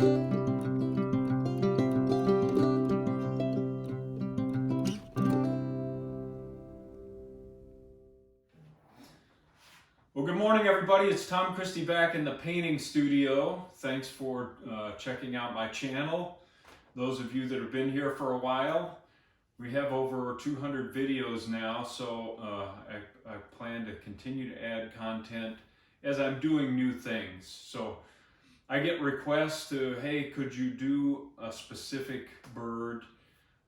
Well, good morning, everybody. It's Tom Christie back in the painting studio. Thanks for checking out my channel. Those of you that have been here for a while, we have over 200 videos now, so I plan to continue to add content as I'm doing new things. So I get requests to, hey, could you do a specific bird?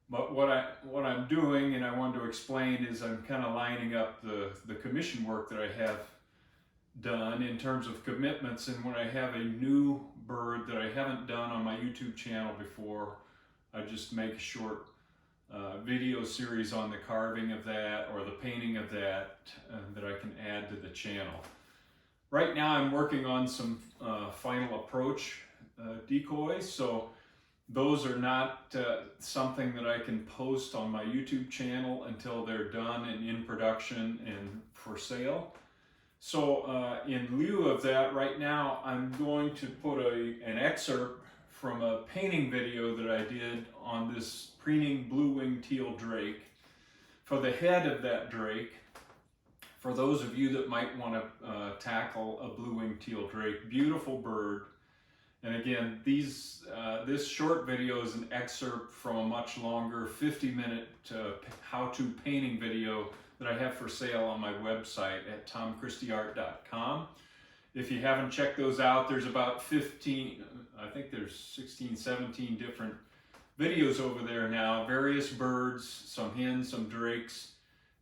But what I'm doing, and I wanted to explain, is I'm kind of lining up the commission work that I have done in terms of commitments, and when I have a new bird that I haven't done on my YouTube channel before, I just make a short video series on the carving of that or the painting of that that I can add to the channel. Right now I'm working on some final approach decoys, so those are not something that I can post on my YouTube channel until they're done and in production and for sale. So in lieu of that, right now I'm going to put an excerpt from a painting video that I did on this preening Blue-Winged Teal Drake. For the head of that drake, for those of you that might want to tackle a Blue-Winged Teal Drake, beautiful bird. And again, this short video is an excerpt from a much longer 50-minute how-to painting video that I have for sale on my website at tomchristieart.com. If you haven't checked those out, there's about 15, I think there's 16, 17 different videos over there now, various birds, some hens, some drakes,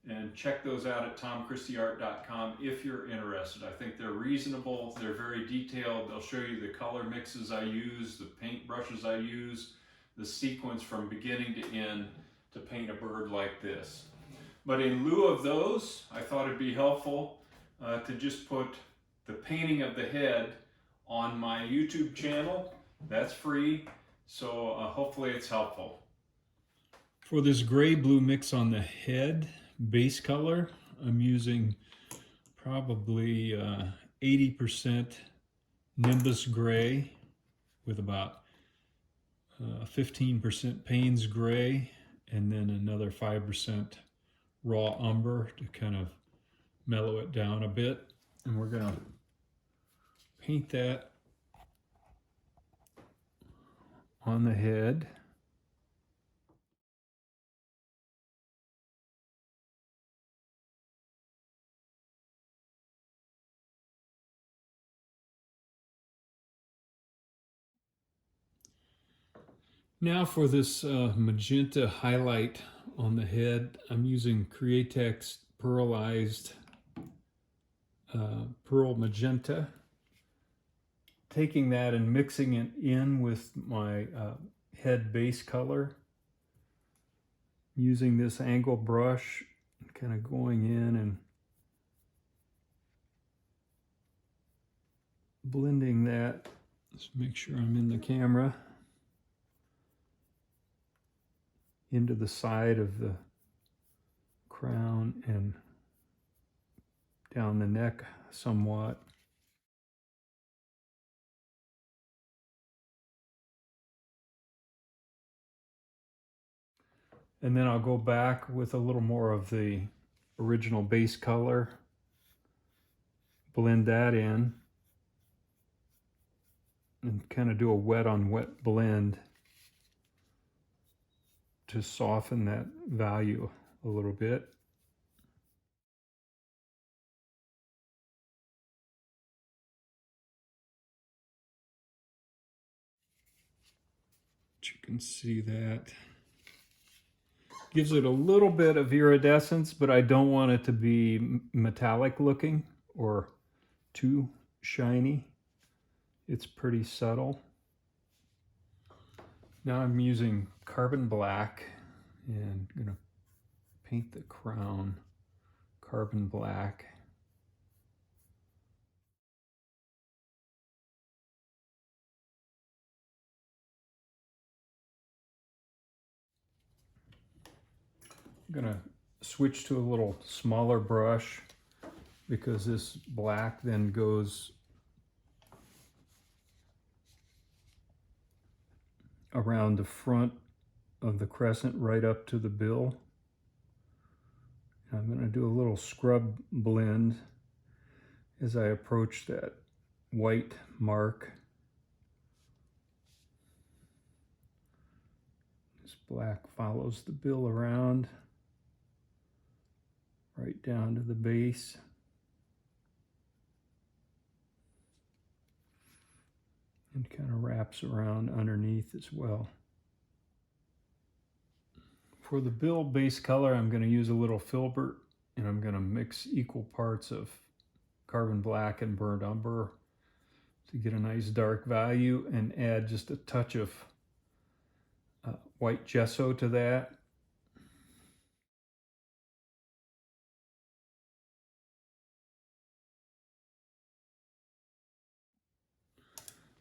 and check those out at tomchristieart.com if you're interested. I think they're reasonable, they're very detailed, they'll show you the color mixes I use, the paint brushes I use, the sequence from beginning to end to paint a bird like this. But in lieu of those, I thought it'd be helpful to just put the painting of the head on my YouTube channel. That's free, so hopefully it's helpful. For this gray-blue mix on the head, base color, I'm using probably 80% Nimbus Gray with about 15% Payne's Gray, and then another 5% raw umber to kind of mellow it down a bit. And we're going to paint that on the head. Now for this magenta highlight on the head, I'm using Createx pearlized pearl magenta. Taking that and mixing it in with my head base color. Using this angle brush, kind of going in and blending that. Let's make sure I'm in the camera. Into the side of the crown and down the neck somewhat. And then I'll go back with a little more of the original base color, blend that in, and kind of do a wet on wet blend to soften that value a little bit. You can see that. Gives it a little bit of iridescence, but I don't want it to be metallic looking or too shiny. It's pretty subtle. Now I'm using carbon black and I'm going to paint the crown carbon black. I'm going to switch to a little smaller brush because this black then goes around the front of the crescent right up to the bill. I'm going to do a little scrub blend as I approach that white mark. This black follows the bill around right down to the base. And kind of wraps around underneath as well. For the bill base color, I'm going to use a little filbert, and I'm going to mix equal parts of carbon black and burnt umber to get a nice dark value, and add just a touch of white gesso to that.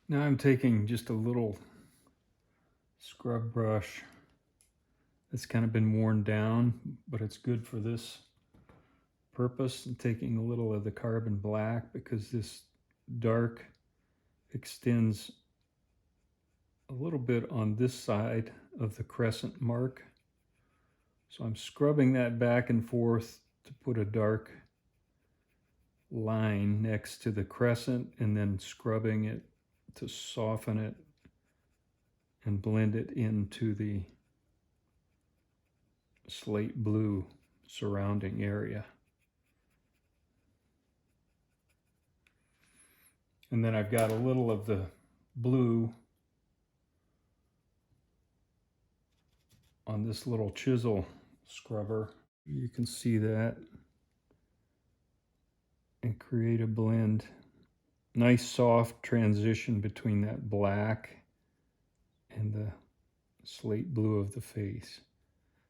Now I'm taking just a little scrub brush that's kind of been worn down, but it's good for this purpose, and taking a little of the carbon black because this dark extends a little bit on this side of the crescent mark. So I'm scrubbing that back and forth to put a dark line next to the crescent, and then scrubbing it to soften it and blend it into the slate blue surrounding area. And then I've got a little of the blue on this little chisel scrubber. You can see that, and create a blend. Nice soft transition between that black and the slate blue of the face.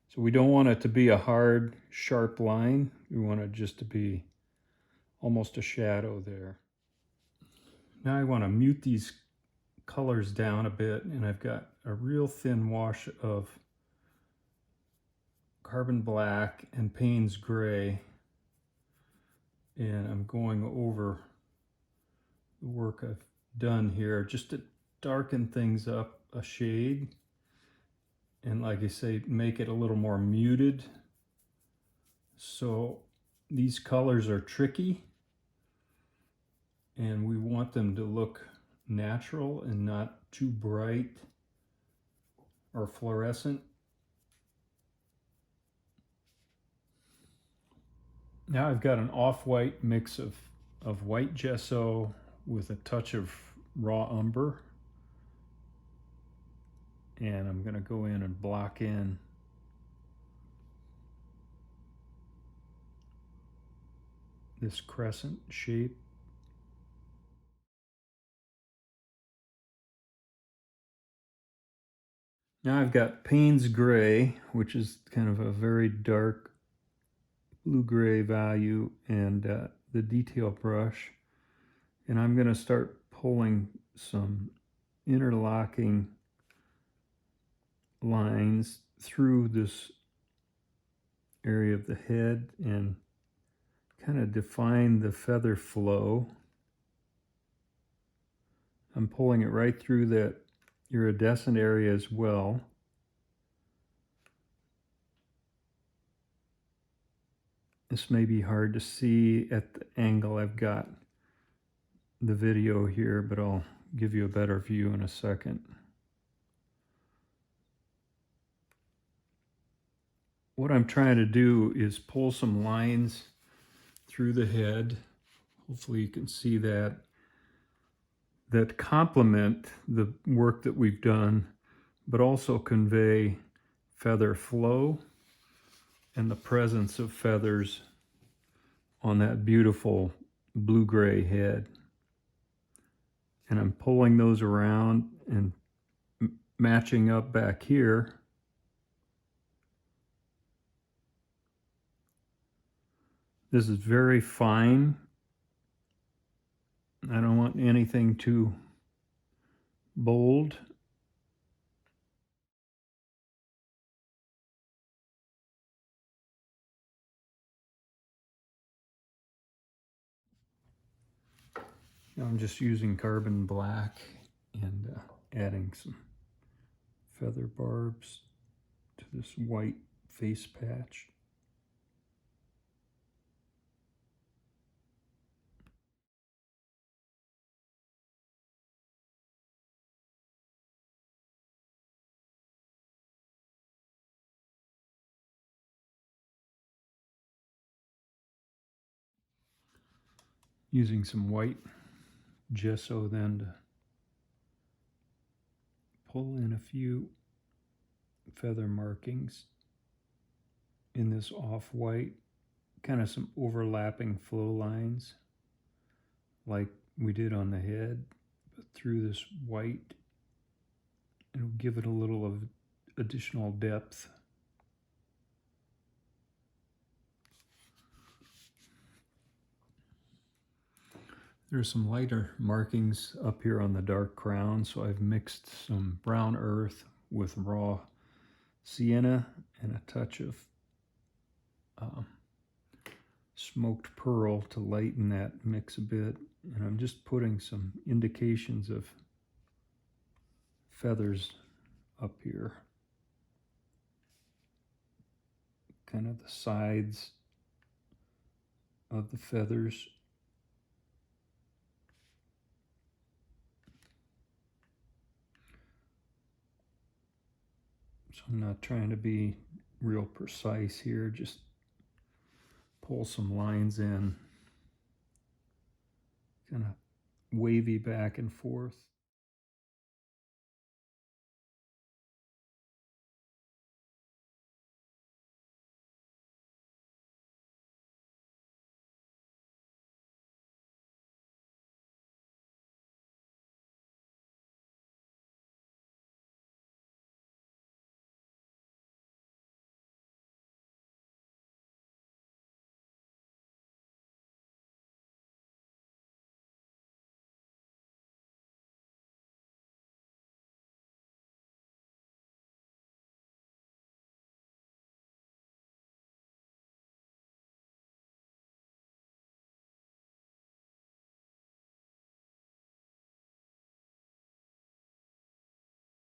So we don't want it to be a hard, sharp line. We want it just to be almost a shadow there. Now I want to mute these colors down a bit, and I've got a real thin wash of carbon black and Payne's gray, and I'm going over the work I've done here just to darken things up a shade, and like I say, make it a little more muted. So these colors are tricky, and we want them to look natural and not too bright or fluorescent. Now I've got an off-white mix of white gesso with a touch of raw umber, and I'm going to go in and block in this crescent shape. Now I've got Payne's gray, which is kind of a very dark blue-gray value, and the detail brush, and I'm going to start pulling some interlocking lines through this area of the head and kind of define the feather flow. I'm pulling it right through that iridescent area as well. This may be hard to see at the angle I've got the video here, but I'll give you a better view in a second. What I'm trying to do is pull some lines through the head. Hopefully you can see that complement the work that we've done, but also convey feather flow and the presence of feathers on that beautiful blue-gray head. And I'm pulling those around and matching up back here. This is very fine. I don't want anything too bold. I'm just using carbon black and adding some feather barbs to this white face patch. Using some white gesso then to pull in a few feather markings in this off-white, kind of some overlapping flow lines like we did on the head, but through this white. It'll give it a little of additional depth. There's some lighter markings up here on the dark crown, so I've mixed some brown earth with raw sienna and a touch of smoked pearl to lighten that mix a bit. And I'm just putting some indications of feathers up here, kind of the sides of the feathers. So I'm not trying to be real precise here, just pull some lines in, kind of wavy back and forth.